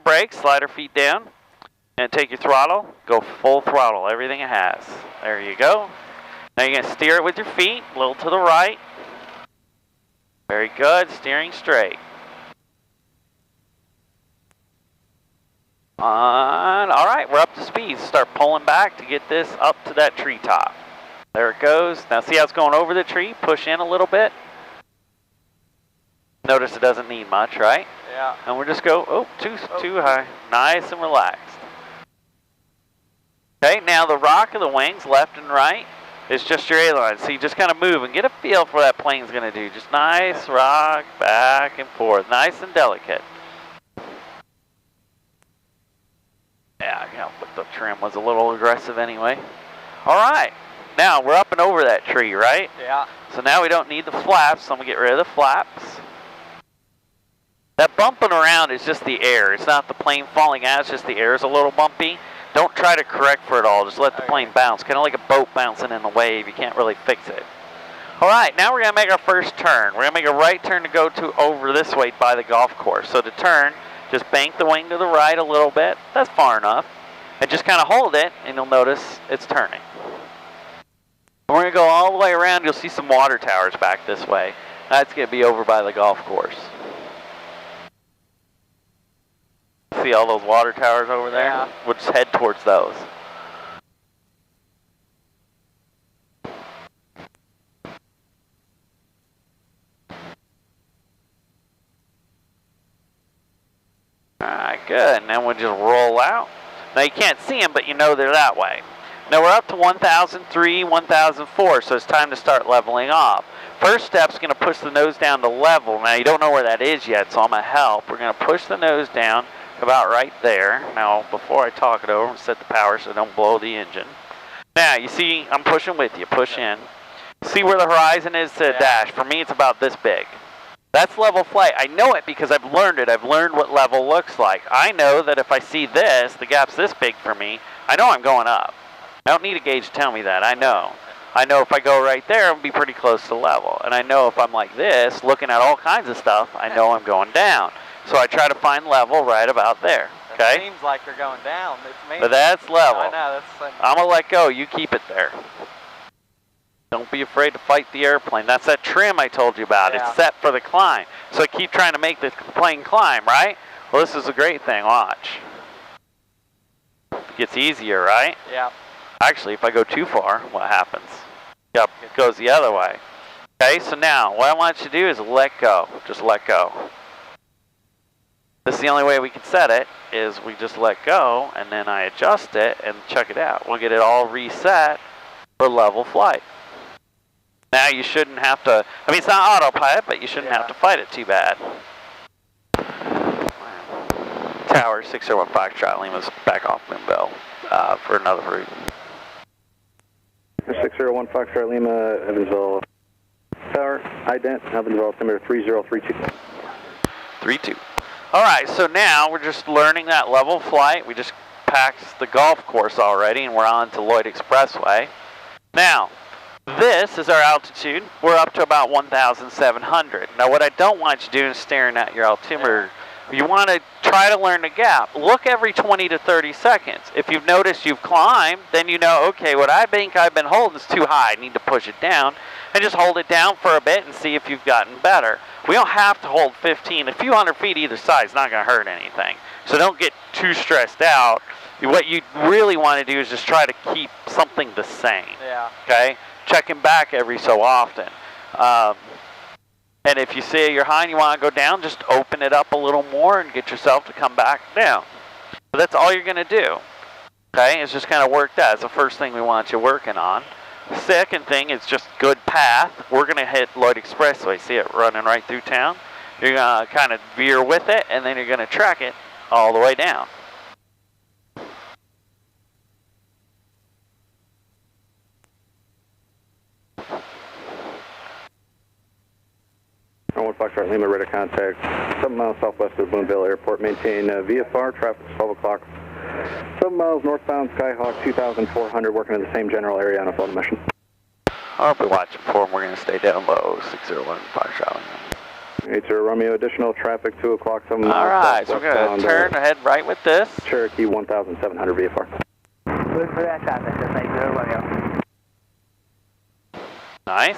brake, slide our feet down, and take your throttle, go full throttle, everything it has. There you go. Now you're going to steer it with your feet, a little to the right. Very good, steering straight. All right, we're up to speed. Start pulling back to get this up to that treetop. There it goes. Now see how it's going over the tree? Push in a little bit. Notice it doesn't need much, right? Yeah. And we'll just go, too high. Nice and relaxed. Okay, now the rock of the wings, left and right, is just your aileron. So you just kind of move and get a feel for what that plane's going to do. Just nice rock, back and forth. Nice and delicate. Yeah, but the trim was a little aggressive anyway. All right, now we're up and over that tree, right? Yeah. So now we don't need the flaps, so I'm going to get rid of the flaps. That bumping around is just the air. It's not the plane falling out, it's just the air is a little bumpy. Don't try to correct for it all, just let the plane bounce. Kind of like a boat bouncing in the wave, you can't really fix it. All right, now we're going to make our first turn. We're going to make a right turn to go to over this way by the golf course. So to turn, just bank the wing to the right a little bit. That's far enough. And just kind of hold it, and you'll notice it's turning. We're going to go all the way around. You'll see some water towers back this way. That's going to be over by the golf course. See all those water towers over there? Yeah. We'll just head towards those. Alright, good. And then we'll just roll out. Now you can't see them, but you know they're that way. Now we're up to 1003, 1004, so it's time to start leveling off. First step's going to push the nose down to level. Now you don't know where that is yet, so I'm going to help. We're going to push the nose down about right there. Now before I talk it over, I'm going to set the power so don't blow the engine. Now you see I'm pushing with you. Push in. See where the horizon is to the dash. For me it's about this big. That's level flight. I know it because I've learned it. I've learned what level looks like. I know that if I see this, the gap's this big for me, I know I'm going up. I don't need a gauge to tell me that. I know. I know if I go right there, I'll be pretty close to level. And I know if I'm like this, looking at all kinds of stuff, I know I'm going down. So I try to find level right about there. Okay? It seems like you're going down. But that's level. I know. I'm going to let go. You keep it there. Don't be afraid to fight the airplane. That's that trim I told you about. Yeah. It's set for the climb. So I keep trying to make the plane climb, right? Well, this is a great thing. Watch. It gets easier, right? Yeah. Actually, if I go too far, what happens? Yep, it goes the other way. Okay, so now what I want you to do is let go. Just let go. This is the only way we can set it, is we just let go, and then I adjust it, and check it out. We'll get it all reset for level flight. Now you shouldn't have to, I mean it's not autopilot, but you shouldn't have to fight it too bad. Tower 601 Foxtrot Lima's back off Moonbell for another route. 601 Foxtrot Lima, Evansville Tower, ident, Evansville altimeter 3032. 32. Alright, so now we're just learning that level flight. We just passed the golf course already and we're on to Lloyd Expressway. Now, this is our altitude. We're up to about 1,700. Now what I don't want you doing is staring at your altimeter. You want to try to learn the gap. Look every 20 to 30 seconds. If you've noticed you've climbed, then you know, okay, what I think I've been holding is too high. I need to push it down. And just hold it down for a bit and see if you've gotten better. We don't have to hold 15. A few hundred feet either side is not going to hurt anything. So don't get too stressed out. What you really want to do is just try to keep something the same. Yeah. Okay? Checking back every so often. And if you see you're high and you want to go down, just open it up a little more and get yourself to come back down. But that's all you're going to do. Okay? It's just kind of work that. It's the first thing we want you working on. Second thing is just good path. We're going to hit Lloyd Expressway. See it running right through town? You're going to kind of veer with it, and then you're going to track it all the way down. Foxtrot Lima, radar contact, 7 miles southwest of Boonville Airport. Maintain VFR, traffic 12 o'clock. 7 miles northbound, Skyhawk 2400, working in the same general area on a photo mission. I'll be watching for him. We're going to stay down low, 601 Foxtrot Lima. 80 Romeo, additional traffic, 2 o'clock, 7 miles. All right, so we're going to turn ahead right with this. Cherokee 1700 VFR. Look for that traffic, 80 Romeo. Nice.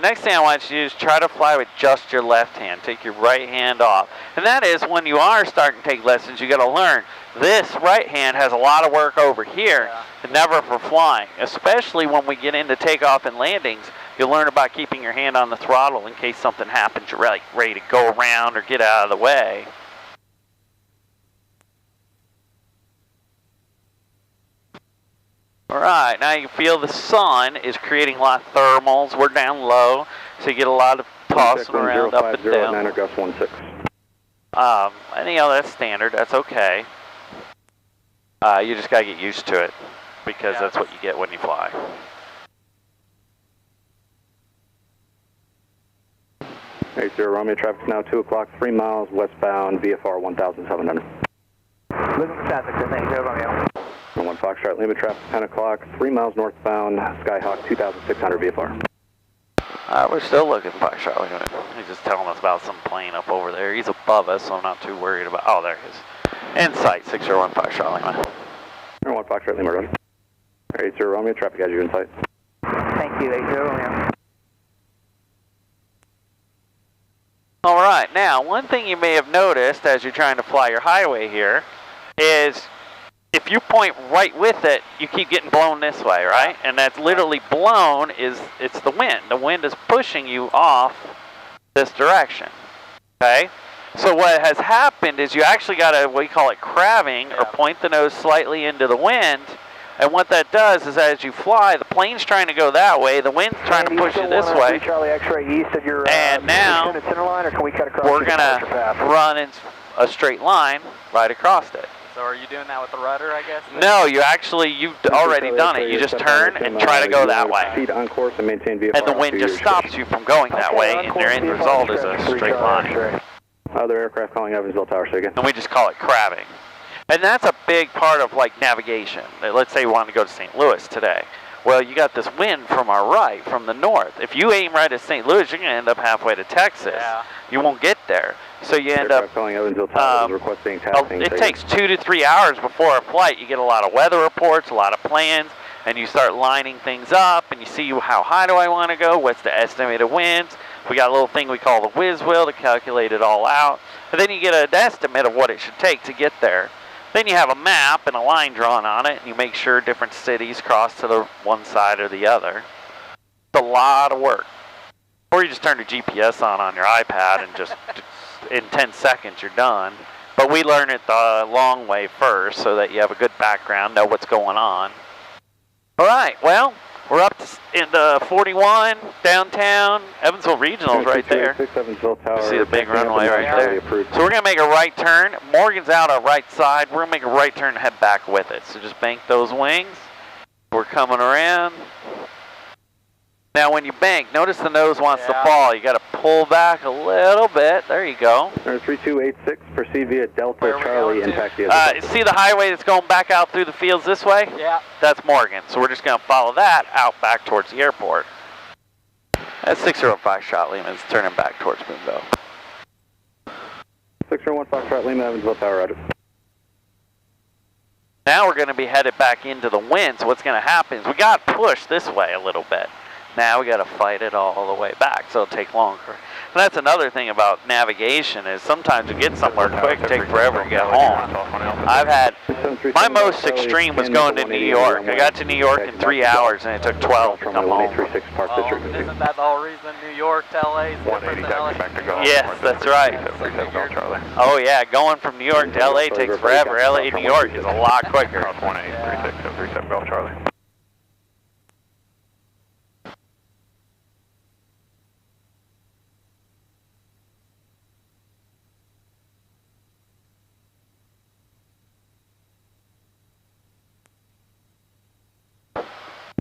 Next thing I want you to do is try to fly with just your left hand. Take your right hand off. And that is when you are starting to take lessons, you got to learn. This right hand has a lot of work over here, and never for flying. Especially when we get into takeoff and landings, you'll learn about keeping your hand on the throttle in case something happens. You're ready to go around or get out of the way. All right, now you can feel the sun is creating a lot of thermals. We're down low, so you get a lot of tossing around up and down. 9 Gus 16. And you know, that's standard. That's okay. You just got to get used to it because that's what you get when you fly. Hey, 80 Romeo, traffic now 2 o'clock, 3 miles westbound, VFR 1700. Looking for traffic, 80 Romeo. 1 Foxtrot, Lima, traffic 10 o'clock, 3 miles northbound, Skyhawk 2600 VFR. We're still looking for Foxtrot Lima. He's just telling us about some plane up over there. He's above us, so I'm not too worried about. Oh, there he is. In sight, 601 Foxtrot Lima. 1 Foxtrot, Lima, road. 80 Romeo, traffic has you in sight. Thank you, 80 Romeo. All right, now one thing you may have noticed as you're trying to fly your highway here is if you point right with it, you keep getting blown this way, right? And that's literally blown it's the wind. The wind is pushing you off this direction, okay? So what has happened is you actually got to, we call it crabbing, or point the nose slightly into the wind. And what that does is as you fly, the plane's trying to go that way, the wind's trying to push you this way. Charlie X-ray east of your and now center line, or can we cut across we're going to run in a straight line right across it. So are you doing that with the rudder, I guess? No, you've already done it. You just turn and try to go that way. Speed on course and maintain VFR. And the wind just stops you from going that way, and your end result is a straight line. Other aircraft calling Evansville Tower, say again. And we just call it crabbing. And that's a big part of like navigation. Let's say we want to go to St. Louis today. Well, you got this wind from our right, from the north. If you aim right at St. Louis, you're going to end up halfway to Texas. Yeah. You won't get there. So you end up, calling Evansville Tower, requesting taxing. It takes 2 to 3 hours before a flight. You get a lot of weather reports, a lot of plans, and you start lining things up, and you see how high do I want to go, what's the estimated winds. We got a little thing we call the whiz wheel to calculate it all out. And then you get an estimate of what it should take to get there. Then you have a map and a line drawn on it, and you make sure different cities cross to the one side or the other. It's a lot of work. Or you just turn the GPS on your iPad and just in 10 seconds you're done. But we learn it the long way first so that you have a good background, know what's going on. All right, well, we're up into 41, downtown, Evansville Regional's right there. You see the big runway right there. So we're going to make a right turn. Morgan's out our right side. We're going to make a right turn and head back with it. So just bank those wings. We're coming around. Now when you bank, notice the nose wants to fall. You got to pull back a little bit. There you go. 3286, proceed via Delta Charlie, impact the other. See the highway that's going back out through the fields this way? Yeah. That's Morgan. So we're just going to follow that out back towards the airport. That's 605 Shot Lima. It's turning back towards Boonville. 601 Foxtrot Lima, Evansville Tower, roger. Now we're going to be headed back into the wind. So what's going to happen is we got pushed this way a little bit. Now we got to fight it all the way back, so it'll take longer. And that's another thing about navigation is sometimes you get somewhere quick, it takes forever to get home. I've had, my most extreme was going to New York. I got to New York in 3 hours and it took 12 to come home. Isn't that the whole reason New York to LA is different than LA? Yes, that's right. Oh yeah, going from New York to LA takes forever. LA to New York is a lot quicker. 1836 Golf Charlie.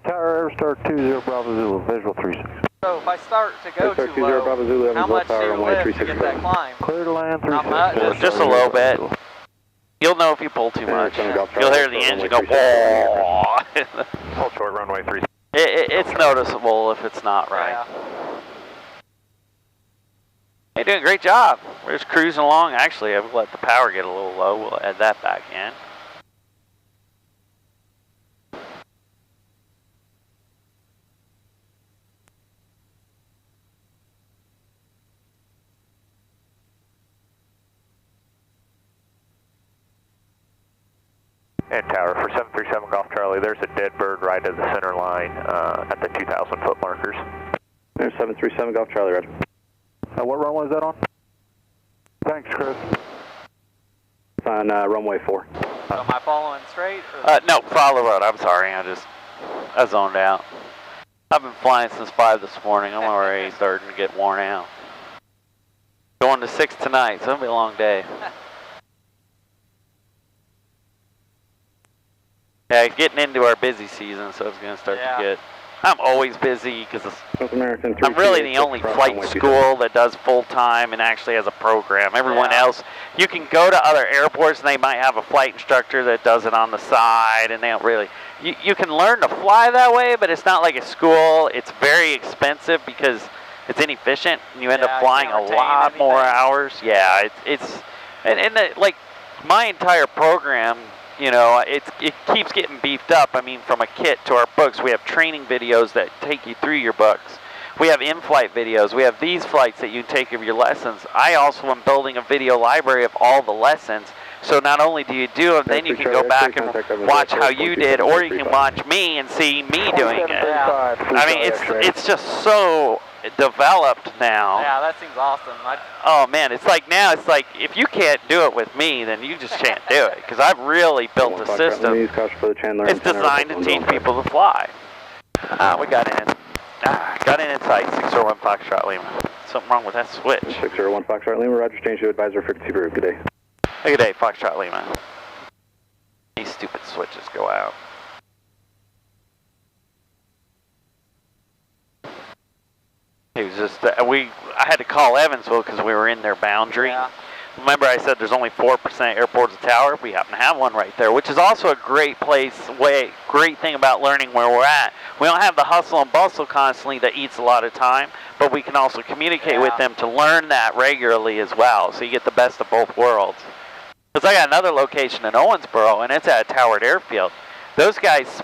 Tower Airstar 20 Bravo Zulu, visual 36. So if I start to go too 20 low, Bravo Zulu, how much do Tower, you lift to get that climb? Clear to land Not much. 36. Just a little bit. You'll know if you pull too much. You'll hear the engine go, whoa. Hold short, runway 36. It's noticeable if it's not right. You're doing a great job. We're just cruising along. Actually, I've let the power get a little low. We'll add that back in. And tower for 737 Golf Charlie, there's a dead bird right at the center line at the 2,000 foot markers. There's 737 Golf Charlie, Roger. What runway is that on? Thanks, Chris. It's on runway 4. So am I following straight? Or No, follow the road. I'm sorry. I zoned out. I've been flying since 5 this morning. I'm already starting to get worn out. Going to 6 tonight, so it'll be a long day. Yeah, getting into our busy season, so it's going to start to get... I'm always busy because I'm really the only flight school that does full-time and actually has a program. Everyone else, you can go to other airports and they might have a flight instructor that does it on the side, and they don't really... You can learn to fly that way, but it's not like a school. It's very expensive because it's inefficient, and you end up flying a lot more hours. Yeah, like my entire program... You know, it keeps getting beefed up. I mean, from a kit to our books, we have training videos that take you through your books. We have in-flight videos. We have these flights that you take of your lessons. I also am building a video library of all the lessons. So not only do you do them, then you can go back and watch how you did, or you can watch me and see me doing it. I mean, it's just so developed now. Yeah, that seems awesome. Oh man, it's like now, it's like if you can't do it with me, then you just can't do it. Because I've really built a system. It's designed to teach people to fly. We got in. Got in sight, 601 Foxtrot Lima. Something wrong with that switch. 601 Foxtrot Lima, Roger, change to advisor frequency group. Good day. Good day, Foxtrot Lima. These stupid switches go out. It was just, I had to call Evansville because we were in their boundary. Yeah. Remember I said there's only 4% airports a tower? We happen to have one right there, which is also a great place, great thing about learning where we're at. We don't have the hustle and bustle constantly that eats a lot of time, but we can also communicate with them to learn that regularly as well, so you get the best of both worlds. Because I got another location in Owensboro, and it's at a towered airfield. Those guys